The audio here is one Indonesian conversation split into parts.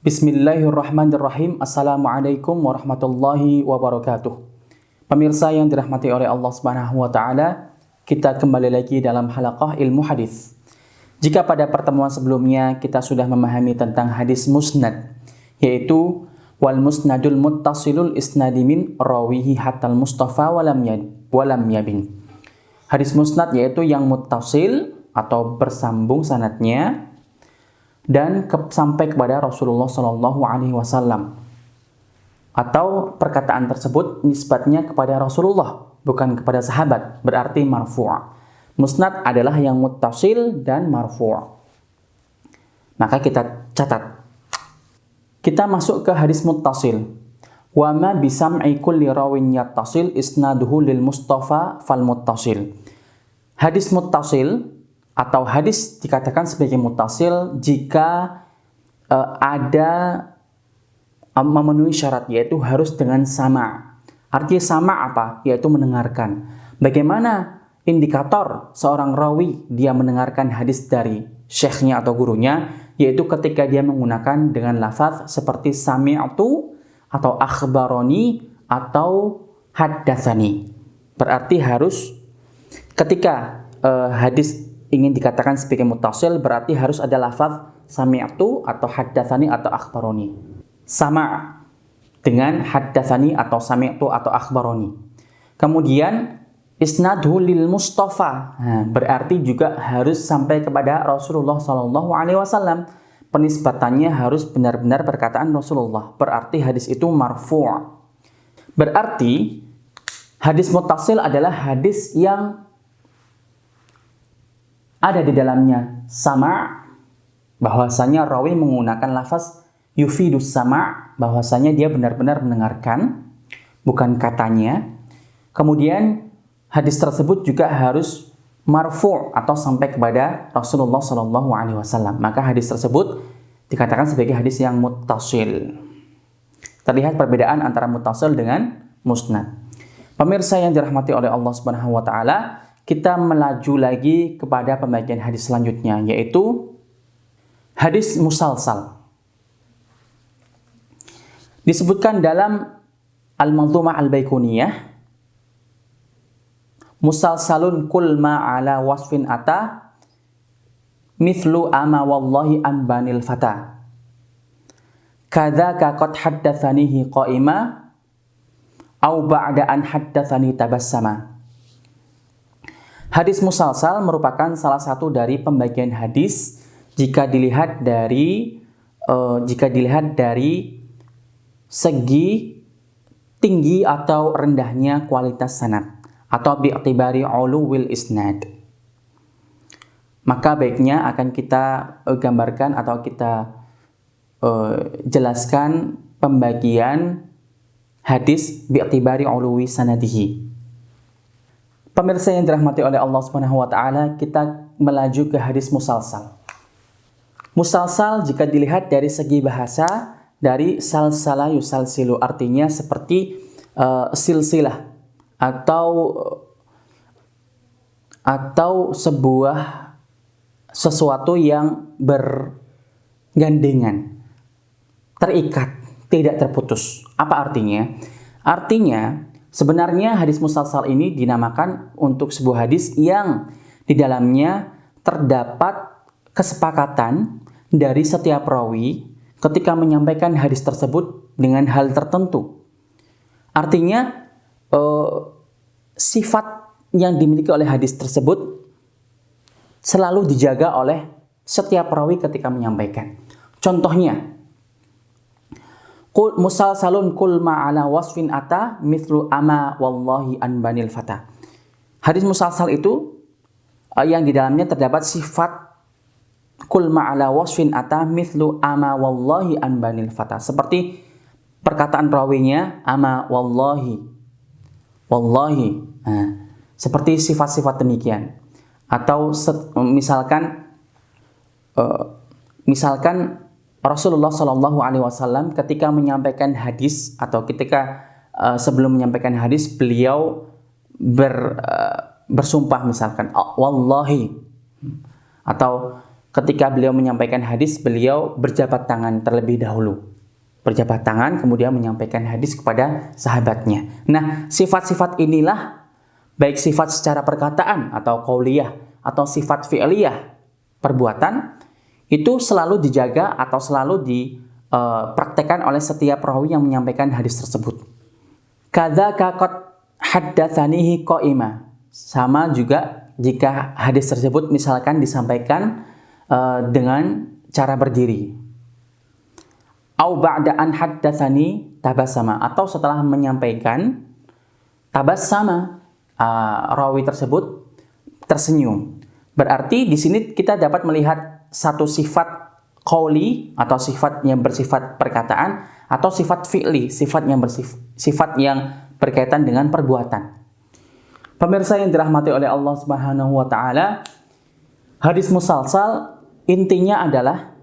Bismillahirrahmanirrahim. Assalamualaikum warahmatullahi wabarakatuh. Pemirsa yang dirahmati oleh Allah Subhanahu wa taala, kita kembali lagi dalam halaqah ilmu hadis. Jika pada pertemuan sebelumnya kita sudah memahami tentang hadis musnad, yaitu wal musnadul muttasilul isnadi min rawihi hatal mustafa walam yabin. Hadis musnad yaitu yang muttasil atau bersambung sanadnya dan sampai kepada Rasulullah Shallallahu Alaihi Wasallam, atau perkataan tersebut nisbatnya kepada Rasulullah bukan kepada sahabat, berarti marfu'. Musnad adalah yang muttasil dan marfu'. Maka kita catat. Kita masuk ke hadis muttasil. Wa ma bisam'i kulli rawin yattasil isnaduhu lil mustafa fal muttasil. Hadis muttasil atau hadis dikatakan sebagai muttasil jika ada memenuhi syarat, yaitu harus dengan sama. Artinya sama apa? Yaitu mendengarkan. Bagaimana indikator seorang rawi dia mendengarkan hadis dari syekhnya atau gurunya? Yaitu ketika dia menggunakan dengan lafaz seperti sami'tu atau akhbaroni atau haddatsani. Berarti harus ketika hadis ingin dikatakan sebagai muttasil, berarti harus ada lafaz sami'tu atau haddatsani atau akhbaroni. Sama dengan haddatsani atau sami'tu atau akhbaroni. Kemudian isnadhu lil mustafa. Berarti juga harus sampai kepada Rasulullah Shallallahu Alaihi Wasallam. Penisbatannya harus benar-benar perkataan Rasulullah. Berarti hadis itu marfu'. Berarti hadis muttasil adalah hadis yang ada di dalamnya sama, bahwasanya rawi menggunakan lafaz yufidus sama, bahwasanya dia benar-benar mendengarkan, bukan katanya. Kemudian hadis tersebut juga harus marfu' atau sampai kepada Rasulullah Shallallahu Alaihi Wasallam. Maka hadis tersebut dikatakan sebagai hadis yang muttasil. Terlihat perbedaan antara muttasil dengan musnad. Pemirsa yang dirahmati oleh Allah Subhanahu Wa Taala, kita melaju lagi kepada pembagian hadis selanjutnya, yaitu hadis musalsal. Disebutkan dalam Al-Manzumah Al-Baiquniyah, musalsalun kul ma ala wasfin ata mithlu ama wallahi an banil fata kadzaka qad haddatsanihi qaima au ba'da an haddatsani tabassama. Hadis musalsal merupakan salah satu dari pembagian hadis jika dilihat dari segi tinggi atau rendahnya kualitas sanad atau bi'tibari uluwil isnad. Maka baiknya akan kita gambarkan atau kita jelaskan pembagian hadis bi'tibari uluwi sanadihi. Pemirsa yang dirahmati oleh Allah Subhanahu wa taala, kita melaju ke hadis musalsal. Musalsal jika dilihat dari segi bahasa dari salsala yusalsilu, artinya seperti silsilah atau sesuatu yang bergandengan, terikat, tidak terputus. Apa artinya? Artinya sebenarnya hadis musalsal ini dinamakan untuk sebuah hadis yang di dalamnya terdapat kesepakatan dari setiap rawi ketika menyampaikan hadis tersebut dengan hal tertentu. Artinya sifat yang dimiliki oleh hadis tersebut selalu dijaga oleh setiap rawi ketika menyampaikan. Contohnya, musalsalun kul ma'ala wasfin ata mithlu ama wallahi an banil fata. Hadis musalsal itu yang di dalamnya terdapat sifat kul ma'ala wasfin ata mithlu ama wallahi an banil fata. Seperti perkataan rawinya ama wallahi. Seperti sifat-sifat demikian. Atau misalkan Rasulullah Shallallahu Alaihi Wasallam ketika menyampaikan hadis atau ketika sebelum menyampaikan hadis beliau bersumpah misalkan wallahi, atau ketika beliau menyampaikan hadis, beliau berjabat tangan terlebih dahulu. Berjabat tangan, kemudian menyampaikan hadis kepada sahabatnya. Nah, sifat-sifat inilah, baik sifat secara perkataan atau qauliyah, atau sifat fi'liyah, perbuatan, itu selalu dijaga atau selalu dipraktekkan oleh setiap rawi yang menyampaikan hadis tersebut. Kadzaka qad haddatsanihi qa'ima. Sama juga jika hadis tersebut misalkan disampaikan dengan cara berdiri. Au ba'da an haddatsani tabassama, atau setelah menyampaikan tabassama, rawi tersebut tersenyum. Berarti di sini kita dapat melihat satu sifat qauli atau sifat yang bersifat perkataan, atau sifat fi'li, sifat yang berkaitan dengan perbuatan. Pemirsa yang dirahmati oleh Allah Subhanahu wa taala, hadis musalsal intinya adalah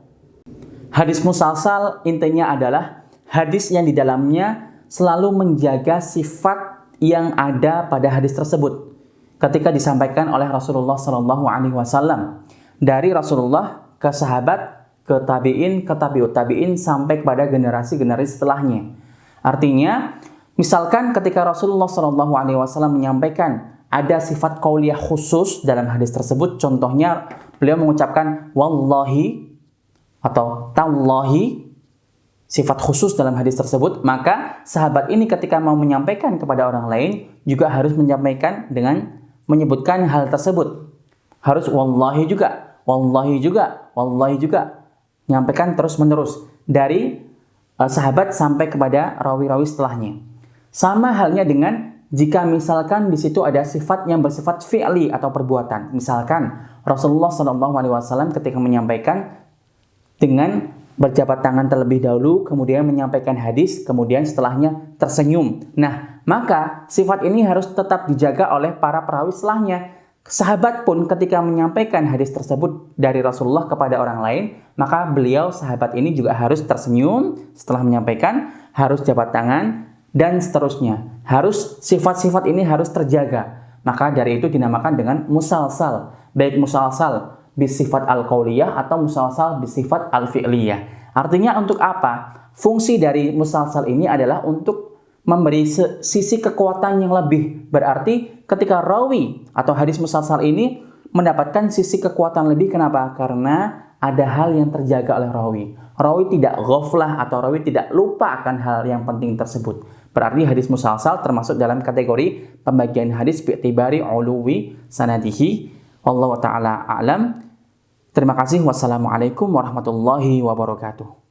hadis yang di dalamnya selalu menjaga sifat yang ada pada hadis tersebut ketika disampaikan oleh Rasulullah Shallallahu Alaihi Wasallam, dari Rasulullah ke sahabat, ke tabiin, ke tabiut tabiin, sampai kepada generasi-generasi setelahnya. Artinya, misalkan ketika Rasulullah Shallallahu Alaihi Wasallam menyampaikan ada sifat qauliyah khusus dalam hadis tersebut, contohnya beliau mengucapkan wallahi atau tallahi, sifat khusus dalam hadis tersebut, maka sahabat ini ketika mau menyampaikan kepada orang lain juga harus menyampaikan dengan menyebutkan hal tersebut. Harus wallahi juga, wallahi juga, wallahi juga. Menyampaikan terus-menerus dari sahabat sampai kepada rawi-rawi setelahnya. Sama halnya dengan jika misalkan di situ ada sifat yang bersifat fi'li atau perbuatan. Misalkan Rasulullah SAW ketika menyampaikan dengan berjabat tangan terlebih dahulu, kemudian menyampaikan hadis, kemudian setelahnya tersenyum. Nah, maka sifat ini harus tetap dijaga oleh para perawi setelahnya. Sahabat pun ketika menyampaikan hadis tersebut dari Rasulullah kepada orang lain, maka beliau, sahabat ini juga harus tersenyum setelah menyampaikan, harus jabat tangan, dan seterusnya. Harus sifat-sifat ini harus terjaga. Maka dari itu dinamakan dengan musalsal. Baik musalsal bisifat al-qauliyah atau musalsal bisifat al-fi'liyah. Artinya untuk apa? Fungsi dari musalsal ini adalah untuk memberi sisi kekuatan yang lebih. Berarti ketika rawi atau hadis musalsal ini mendapatkan sisi kekuatan lebih. Kenapa? Karena ada hal yang terjaga oleh rawi. Rawi tidak ghaflah atau rawi tidak lupa akan hal yang penting tersebut. Berarti hadis musalsal termasuk dalam kategori pembagian hadis bi'tibari uluwi sanadihi. Wallahu ta'ala a'lam. Terima kasih. Wassalamualaikum warahmatullahi wabarakatuh.